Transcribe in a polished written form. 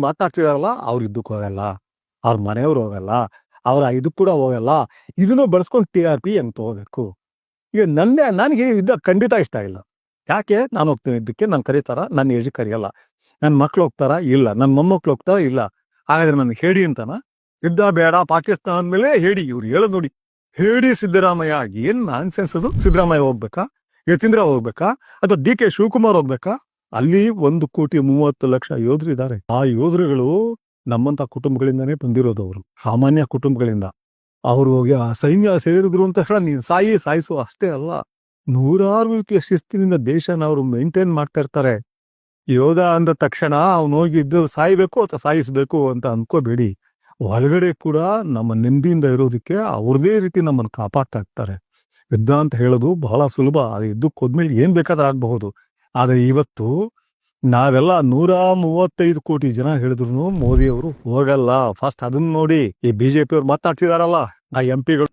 ಮಾತಾಡ್ತಿದಾರಲ್ಲ ಅವ್ರ ಇದಕ್ಕೆ ಹೋಗಲ್ಲ, ಅವ್ರ ಮನೆಯವ್ರು ಹೋಗಲ್ಲ, ಅವ್ರ ಇದಕ್ಕೆ ಕೂಡ ಹೋಗಲ್ಲ. ಇದನ್ನು ಬಳಸ್ಕೊಂಡು TRP ಹೆಂಗ್ ತಗೋಬೇಕು? ಈಗ ನನಗೆ ಖಂಡಿತ ಇಷ್ಟ ಇಲ್ಲ. ಯಾಕೆ? ನಾನು ಹೋಗ್ತೀನಿ ಇದಕ್ಕೆ, ನಾನು ಕರೀತಾರ? ನನ್ನ ಏಜ್ ಕರೆಯಲ್ಲ. ನನ್ನ ಮಕ್ಳು ಹೋಗ್ತಾರ? ಇಲ್ಲ. ನನ್ನ ಮೊಮ್ಮಕ್ಳು ಹೋಗ್ತಾರ? ಇಲ್ಲ. ಹಾಗಾದ್ರೆ ನನ್ಗೆ ಹೇಳಿ ಅಂತಾನ? ಯುದ್ಧ ಬೇಡ ಪಾಕಿಸ್ತಾನ ಅಂದ್ಮೇಲೆ ಹೇಳಿ. ಇವ್ರು ಹೇಳೋದು ನೋಡಿ, ಹೇಳಿ ಸಿದ್ದರಾಮಯ್ಯ. ಏನ್ ನಾನ್ಸೆನ್ಸ್ ಅದು? ಸಿದ್ದರಾಮಯ್ಯ ಹೋಗ್ಬೇಕಾ? ಯತೀಂದ್ರ ಹೋಗ್ಬೇಕಾ? ಅಥವಾ DK ಶಿವಕುಮಾರ್ ಹೋಗ್ಬೇಕಾ? ಅಲ್ಲಿ 1,30,00,000 ಯೋಧರು ಇದ್ದಾರೆ. ಆ ಯೋಧರುಗಳು ನಮ್ಮಂತ ಕುಟುಂಬಗಳಿಂದಾನೇ ಬಂದಿರೋದು. ಅವರು ಸಾಮಾನ್ಯ ಕುಟುಂಬಗಳಿಂದ. ಅವ್ರು ಹೋಗಿ ಆ ಸೈನ್ಯ ಸೇರಿದ್ರು ಅಂತ ಹೇಳ ನೀನ್ ಸಾಯಿಸು ಅಷ್ಟೇ ಅಲ್ಲ, ನೂರಾರು ರೀತಿಯ ಶಿಸ್ತಿನಿಂದ ದೇಶನ ಅವರು ಮೇಂಟೈನ್ ಮಾಡ್ತಾ ಇರ್ತಾರೆ. ಯೋಧ ಅಂದ ತಕ್ಷಣ ಅವ್ನು ಹೋಗಿದ್ದು ಸಾಯ್ಬೇಕು ಅಥವಾ ಸಾಯಿಸ್ಬೇಕು ಅಂತ ಅನ್ಕೋಬೇಡಿ. ಒಳಗಡೆ ಕೂಡ ನಮ್ಮ ನೆಮ್ಮದಿಯಿಂದ ಇರೋದಕ್ಕೆ ಅವ್ರದೇ ರೀತಿ ನಮ್ಮನ್ನು ಕಾಪಾಡ್ತಾ ಇರ್ತಾರೆ. ಯುದ್ಧ ಅಂತ ಹೇಳೋದು ಬಹಳ ಸುಲಭ. ಅದು ಯುದ್ಧಕ್ಕೆ ಹೋದ್ಮೇಲೆ ಏನ್ ಬೇಕಾದ್ರೂ ಆಗ್ಬಹುದು. ಆದ್ರೆ ಇವತ್ತು ನಾವೆಲ್ಲ 135 ಕೋಟಿ ಜನ ಹೇಳಿದ್ರು ಮೋದಿ ಅವರು ಹೋಗಲ್ಲ. ಫಸ್ಟ್ ಅದನ್ನ ನೋಡಿ. ಈ BJP ಅವ್ರು ಮಾತಾಡ್ತಿದಾರಲ್ಲ, ಆ MP ಗಳು